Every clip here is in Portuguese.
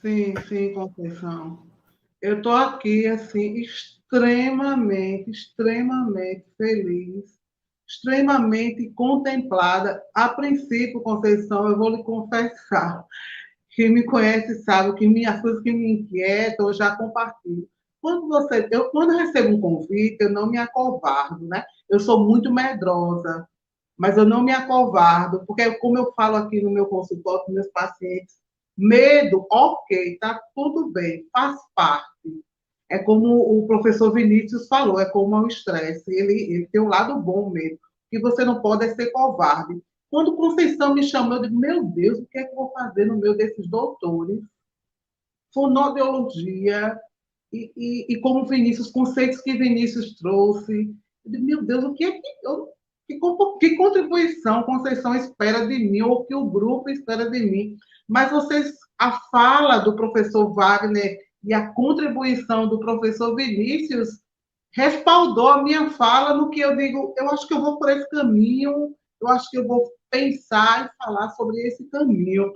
Sim, sim, Conceição. Eu estou aqui, assim, extremamente feliz, extremamente contemplada. A princípio, Conceição, eu vou lhe confessar, quem me conhece sabe que minhas coisas que me inquietam, eu já compartilho. Quando eu recebo um convite, eu não me acovardo, né? Eu sou muito medrosa, mas eu não me acovardo, porque como eu falo aqui no meu consultório com meus pacientes, medo, ok, tá tudo bem, faz parte. É como o professor Vinícius falou, é como o estresse, ele tem um lado bom mesmo, que você não pode ser covarde. Quando Conceição me chamou, eu digo, meu Deus, o que é que eu vou fazer no meio desses doutores? Fonoaudiologia, e como Vinícius, conceitos que Vinícius trouxe. Eu digo, meu Deus, o que é que que contribuição Conceição espera de mim, ou que o grupo espera de mim? Mas a fala do professor Wagner e a contribuição do professor Vinícius respaldou a minha fala no que eu digo, eu acho que eu vou por esse caminho, eu acho que eu vou pensar e falar sobre esse caminho.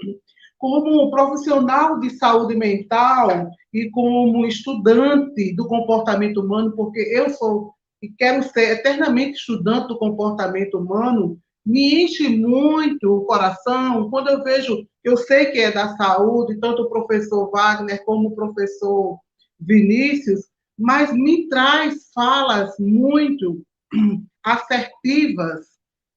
Como profissional de saúde mental e como estudante do comportamento humano, porque eu sou e quero ser eternamente estudante do comportamento humano, me enche muito o coração quando eu vejo, eu sei que é da saúde, tanto o professor Wagner como o professor Vinícius, mas me traz falas muito assertivas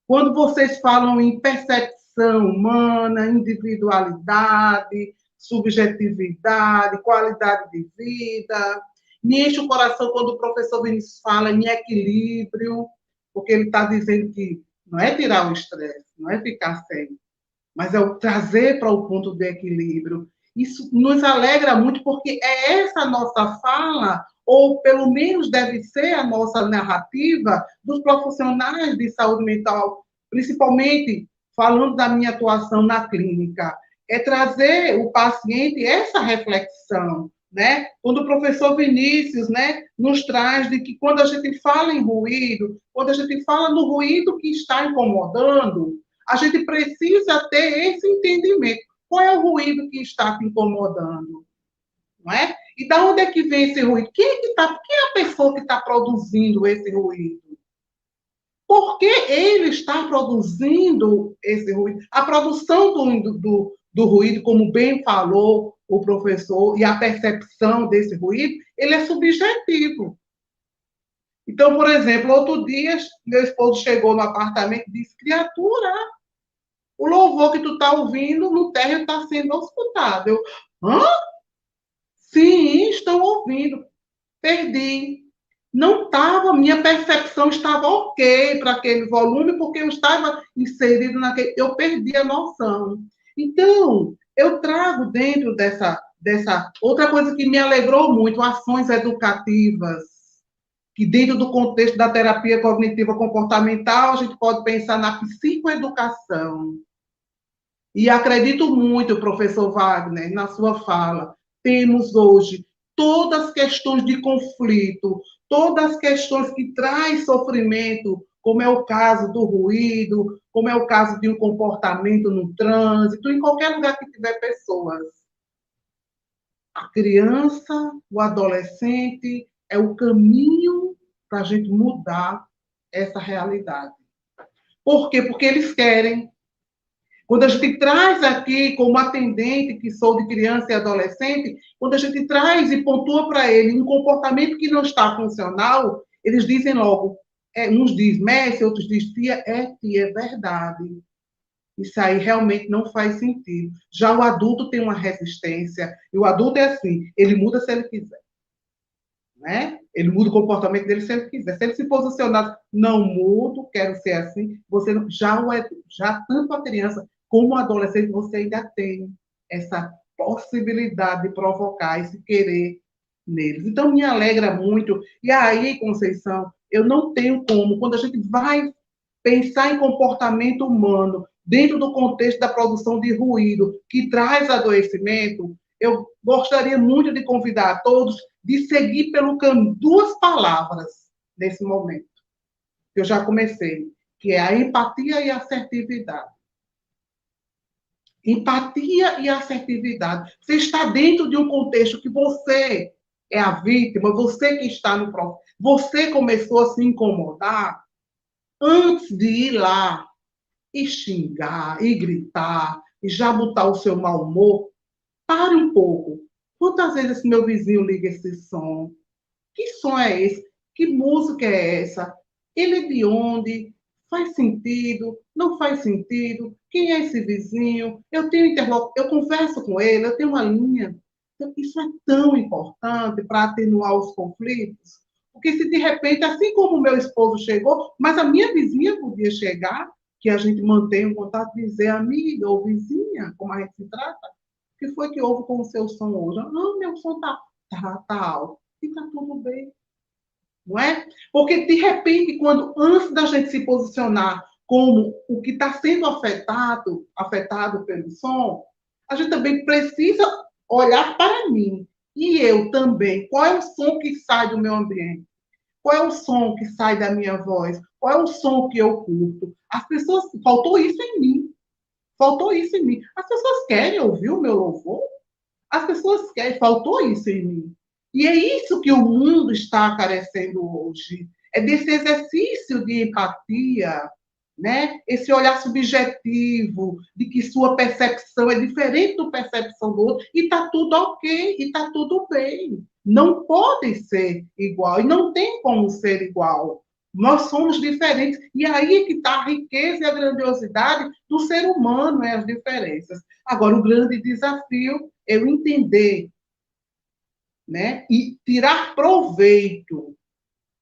quando vocês falam em percepção humana, individualidade, subjetividade, qualidade de vida. Me enche o coração quando o professor Vinícius fala em equilíbrio, porque ele está dizendo que não é tirar o estresse, não é ficar sem, mas é o trazer para o ponto de equilíbrio. Isso nos alegra muito, porque é essa nossa fala, ou pelo menos deve ser a nossa narrativa dos profissionais de saúde mental, principalmente falando da minha atuação na clínica, é trazer o paciente essa reflexão, né? Quando o professor Vinícius, né, nos traz de que quando a gente fala em ruído, quando a gente fala no ruído que está incomodando, a gente precisa ter esse entendimento. Qual é o ruído que está te incomodando? Não é? E da onde é que vem esse ruído? Quem é a pessoa que está produzindo esse ruído? Por que ele está produzindo esse ruído? A produção do ruído, como bem falou o professor, e a percepção desse ruído, ele é subjetivo. Então, por exemplo, outro dia, meu esposo chegou no apartamento e disse: criatura, o louvor que tu está ouvindo no térreo está sendo escutado. Eu, hã? Sim, estou ouvindo. Perdi. Não estava, minha percepção estava ok para aquele volume, porque eu estava inserido naquele. Eu perdi a noção. Então, eu trago dentro dessa outra coisa que me alegrou muito, ações educativas, que dentro do contexto da terapia cognitiva comportamental, a gente pode pensar na psicoeducação. E acredito muito, professor Wagner, na sua fala. Temos hoje todas as questões de conflito, todas as questões que trazem sofrimento, como é o caso do ruído, como é o caso de um comportamento no trânsito, em qualquer lugar que tiver pessoas. A criança, o adolescente, é o caminho para a gente mudar essa realidade. Por quê? Porque eles querem. Quando a gente traz aqui, como atendente que sou de criança e adolescente, quando a gente traz e pontua para ele um comportamento que não está funcional, eles dizem logo, uns diz Messi, outros diz tia, é verdade. Isso aí realmente não faz sentido. Já o adulto tem uma resistência, e o adulto é assim, ele muda se ele quiser. Né? Ele muda o comportamento dele se ele quiser. Se ele se posicionar, não mudo, quero ser assim, você já tanto a criança como o adolescente, você ainda tem essa possibilidade de provocar esse querer neles. Então, me alegra muito. E aí, Conceição, eu não tenho como, quando a gente vai pensar em comportamento humano dentro do contexto da produção de ruído que traz adoecimento, eu gostaria muito de convidar a todos de seguir pelo caminho duas palavras nesse momento, que eu já comecei, que é a empatia e a assertividade. Empatia e assertividade. Você está dentro de um contexto que você é a vítima, você que está no processo, você começou a se incomodar antes de ir lá e xingar, e gritar, e já botar o seu mau humor. Pare um pouco. Quantas vezes esse meu vizinho liga esse som? Que som é esse? Que música é essa? Ele é de onde? Faz sentido? Não faz sentido? Quem é esse vizinho? Eu tenho eu converso com ele, eu tenho uma linha. Então, isso é tão importante para atenuar os conflitos. Porque se de repente, assim como o meu esposo chegou, mas a minha vizinha podia chegar, que a gente mantém o contato, dizer amiga ou vizinha, como a gente se trata, o que foi que houve com o seu som hoje? Ah, meu som tá alto. E tá tudo bem, não é? Porque, de repente, antes da gente se posicionar como o que está sendo afetado pelo som, a gente também precisa olhar para mim. E eu também. Qual é o som que sai do meu ambiente? Qual é o som que sai da minha voz? Qual é o som que eu curto? As pessoas... Faltou isso em mim. Faltou isso em mim. As pessoas querem ouvir o meu louvor? As pessoas querem, faltou isso em mim. E é isso que o mundo está carecendo hoje. É desse exercício de empatia, né? Esse olhar subjetivo, de que sua percepção é diferente da percepção do outro, e está tudo ok, e está tudo bem. Não pode ser igual, e não tem como ser igual. Nós somos diferentes, e aí é que está a riqueza e a grandiosidade do ser humano, é as diferenças. Agora, o grande desafio é eu entender, né, e tirar proveito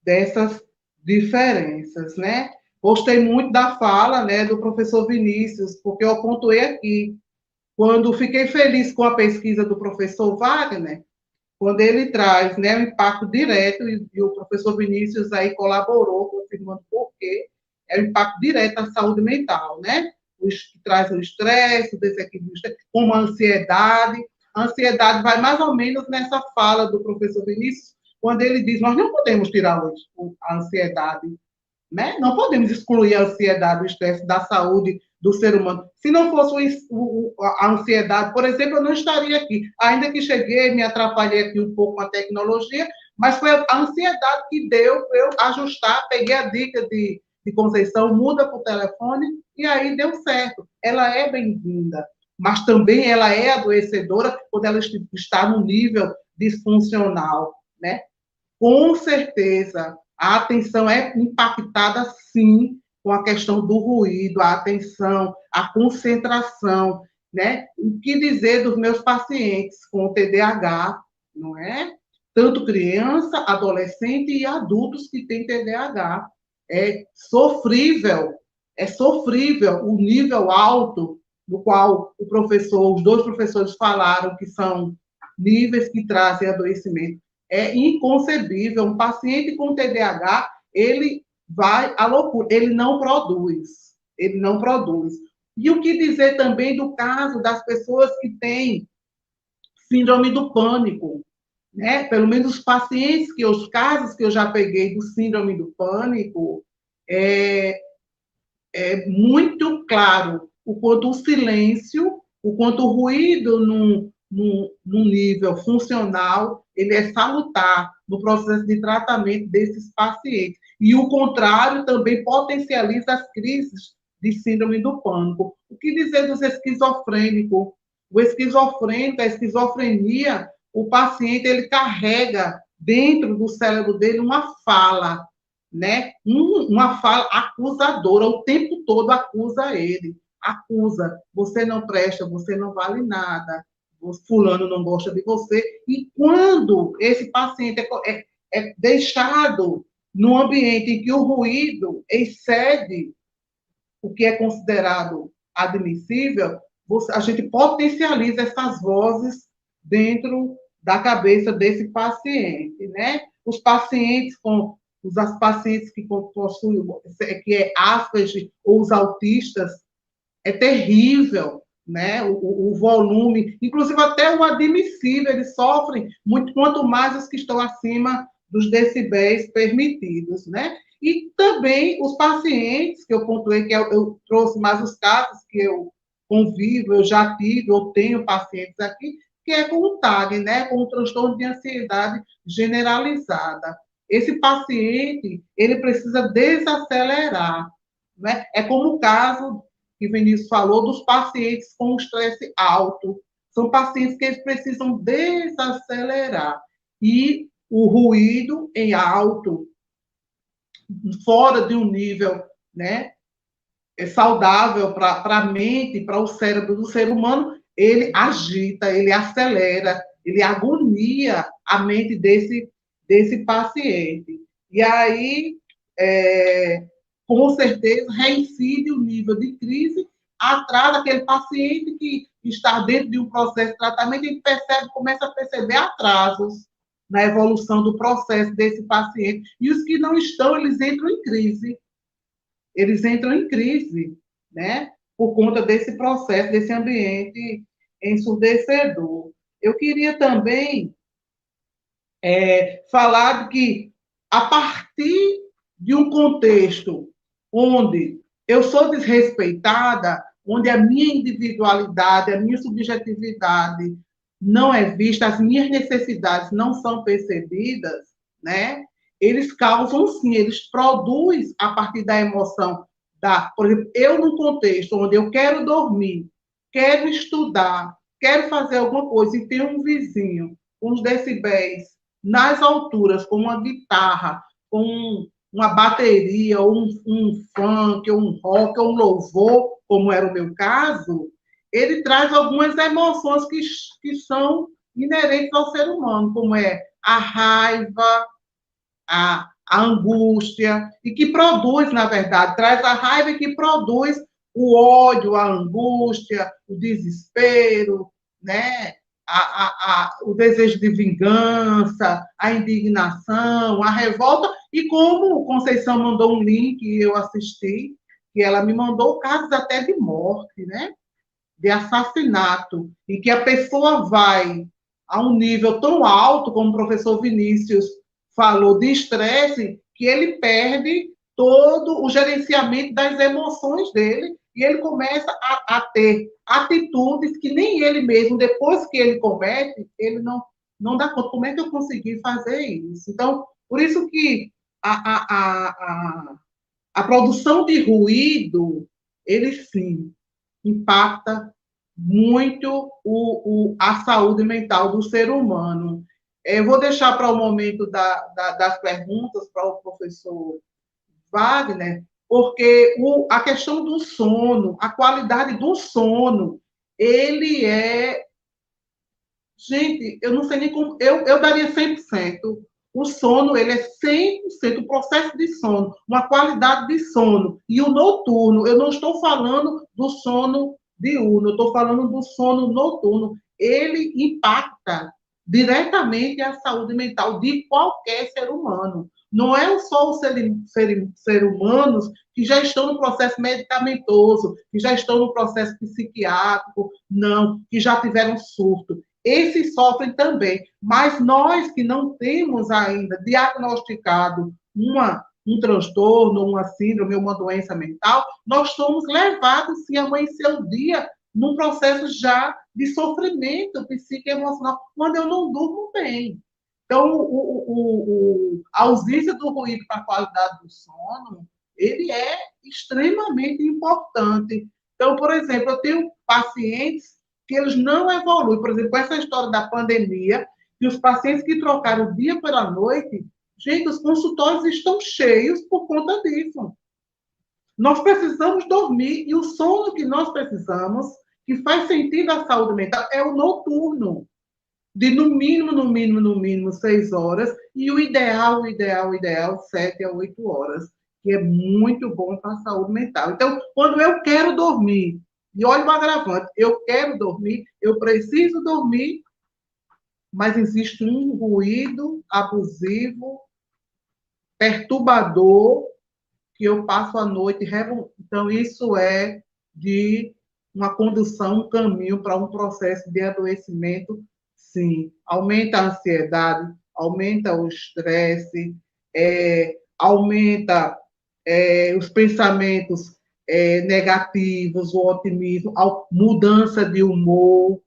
dessas diferenças, né? Gostei muito da fala, né, do professor Vinícius, porque eu pontuei aqui, quando fiquei feliz com a pesquisa do professor Wagner, quando ele traz, né, o impacto direto, e o professor Vinícius aí colaborou, confirmando por quê, é o impacto direto à saúde mental, né? Que traz o estresse, o desequilíbrio, como a ansiedade. A ansiedade vai mais ou menos nessa fala do professor Vinícius, quando ele diz, nós não podemos tirar a ansiedade, né? Não podemos excluir a ansiedade, o estresse da saúde do ser humano. Se não fosse a ansiedade, por exemplo, eu não estaria aqui. Ainda que cheguei, me atrapalhei aqui um pouco com a tecnologia, mas foi a ansiedade que deu para eu ajustar, peguei a dica de Conceição, muda para o telefone, e aí deu certo. Ela é bem-vinda, mas também ela é adoecedora quando ela está no nível disfuncional, né? Com certeza, a atenção é impactada, sim, com a questão do ruído, a atenção, a concentração, né? O que dizer dos meus pacientes com TDAH, não é? Tanto criança, adolescente e adultos que têm TDAH. É sofrível o nível alto do qual os dois professores falaram que são níveis que trazem adoecimento. É inconcebível. Um paciente com TDAH, ele vai à loucura, ele não produz. Ele não produz. E o que dizer também do caso das pessoas que têm síndrome do pânico, né? Pelo menos os casos que eu já peguei do síndrome do pânico, é muito claro o quanto o silêncio, o quanto o ruído num nível funcional, ele é salutar no processo de tratamento desses pacientes. E o contrário também potencializa as crises de síndrome do pânico. O que dizer dos esquizofrênicos? O esquizofrênico, a esquizofrenia, o paciente ele carrega dentro do cérebro dele uma fala, né? Uma fala acusadora, o tempo todo acusa ele. Acusa, você não presta, você não vale nada, fulano não gosta de você. E quando esse paciente é deixado num ambiente em que o ruído excede o que é considerado admissível, a gente potencializa essas vozes dentro da cabeça desse paciente, né? Os pacientes que possuem, que é Asperger ou os autistas, é terrível, né? O volume, inclusive até o admissível, eles sofrem muito, quanto mais os que estão acima dos decibéis permitidos, né? E também os pacientes, que eu pontuei, eu trouxe mais os casos que eu convivo, eu já tive, eu tenho pacientes aqui, que é com o TAG, né, com o transtorno de ansiedade generalizada. Esse paciente, ele precisa desacelerar, né? É como o caso que o Vinícius falou dos pacientes com estresse alto. São pacientes que eles precisam desacelerar. E o ruído em alto, fora de um nível, né, saudável para a mente, para o cérebro do ser humano, ele agita, ele acelera, ele agonia a mente desse paciente. E aí, com certeza, reincide o nível de crise, atrás daquele paciente que está dentro de um processo de tratamento e percebe, começa a perceber atrasos na evolução do processo desse paciente. E os que não estão, eles entram em crise. Eles entram em crise, né? Por conta desse processo, desse ambiente ensurdecedor. Eu queria também falar que, a partir de um contexto onde eu sou desrespeitada, onde a minha individualidade, a minha subjetividade não é vista, as minhas necessidades não são percebidas, né? Eles causam, sim, eles produzem a partir da emoção. Por exemplo, eu num contexto onde eu quero dormir, quero estudar, quero fazer alguma coisa e tenho um vizinho com uns decibéis nas alturas, com uma guitarra, com uma bateria, ou um funk, ou um rock, ou um louvor, como era o meu caso, ele traz algumas emoções que são inerentes ao ser humano, como é a raiva, a angústia, e que produz, na verdade, traz a raiva e que produz o ódio, a angústia, o desespero, né? O desejo de vingança, a indignação, a revolta, e como Conceição mandou um link que eu assisti, que ela me mandou casos até de morte, né? De assassinato, e que a pessoa vai a um nível tão alto, como o professor Vinícius falou, de estresse, que ele perde todo o gerenciamento das emoções dele e ele começa a ter atitudes que nem ele mesmo, depois que ele comete, ele não dá conta. Como é que eu consegui fazer isso? Então, por isso que a produção de ruído, ele sim impacta muito a saúde mental do ser humano. Eu vou deixar para o momento das perguntas para o professor Wagner, porque a questão do sono, a qualidade do sono, ele é. Gente, eu não sei nem como. Eu daria 100%. O sono, ele é 100%. O processo de sono, uma qualidade de sono. E o noturno, eu não estou falando do sono diurno, eu estou falando do sono noturno. Ele impacta diretamente a saúde mental de qualquer ser humano. Não é só os seres humanos que já estão no processo medicamentoso, que já estão no processo psiquiátrico, não, que já tiveram surto. Esses sofrem também, mas nós que não temos ainda diagnosticado um transtorno, uma síndrome, uma doença mental, nós somos levados, sim, a amanhecer o dia num processo já de sofrimento psicoemocional, quando eu não durmo bem. Então, a ausência do ruído para a qualidade do sono, ele é extremamente importante. Então, por exemplo, eu tenho pacientes que eles não evoluem. Por exemplo, com essa história da pandemia, que os pacientes que trocaram o dia pela noite, gente, os consultórios estão cheios por conta disso. Nós precisamos dormir, e o sono que nós precisamos, que faz sentido à saúde mental, é o noturno, de no mínimo 6 horas, e o ideal, 7 a 8 horas, que é muito bom para a saúde mental. Então, quando eu quero dormir, e olha o agravante, eu quero dormir, eu preciso dormir, mas existe um ruído abusivo, perturbador, que eu passo a noite. Então, isso é de uma condução, um caminho para um processo de adoecimento, sim. Aumenta a ansiedade, aumenta o estresse, aumenta os pensamentos negativos, o otimismo, a mudança de humor,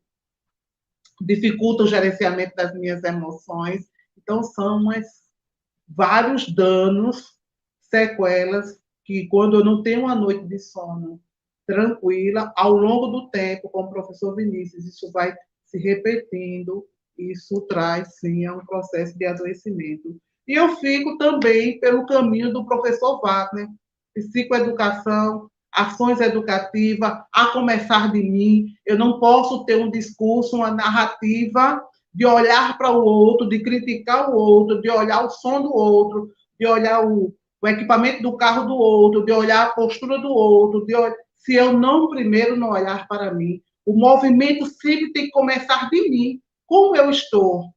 dificulta o gerenciamento das minhas emoções. Então, são vários danos, sequelas, que quando eu não tenho uma noite de sono tranquila, ao longo do tempo, como o professor Vinícius, isso vai se repetindo, isso traz, sim, a um processo de adoecimento. E eu fico também pelo caminho do professor Wagner, psicoeducação, ações educativas, a começar de mim. Eu não posso ter um discurso, uma narrativa de olhar para o outro, de criticar o outro, de olhar o som do outro, de olhar o equipamento do carro do outro, de olhar a postura do outro, se eu não primeiro não olhar para mim. O movimento sempre tem que começar de mim. Como eu estou? O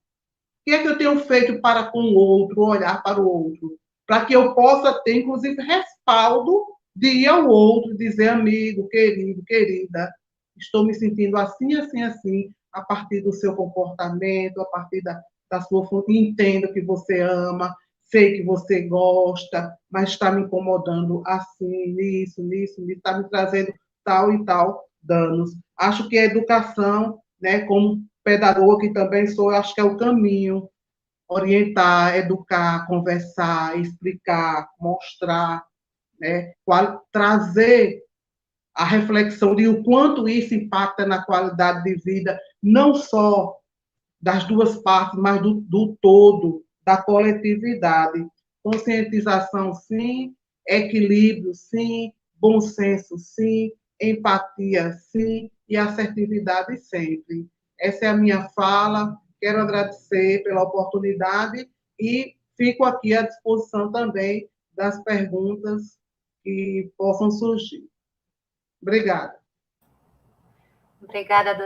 que é que eu tenho feito para com o outro, olhar para o outro? Para que eu possa ter, inclusive, respaldo de ir ao outro, dizer, amigo, querido, querida, estou me sentindo assim, assim, assim, a partir do seu comportamento, a partir da sua... Entendo que você ama, sei que você gosta, mas está me incomodando assim, nisso, está me trazendo tal e tal danos. Acho que a educação, né, como pedagoga que também sou, acho que é o caminho, orientar, educar, conversar, explicar, mostrar, né, trazer a reflexão de o quanto isso impacta na qualidade de vida, não só das duas partes, mas do todo, da coletividade. Conscientização, sim, equilíbrio, sim, bom senso, sim, empatia, sim, e assertividade sempre. Essa é a minha fala. Quero agradecer pela oportunidade e fico aqui à disposição também das perguntas que possam surgir. Obrigada. Obrigada,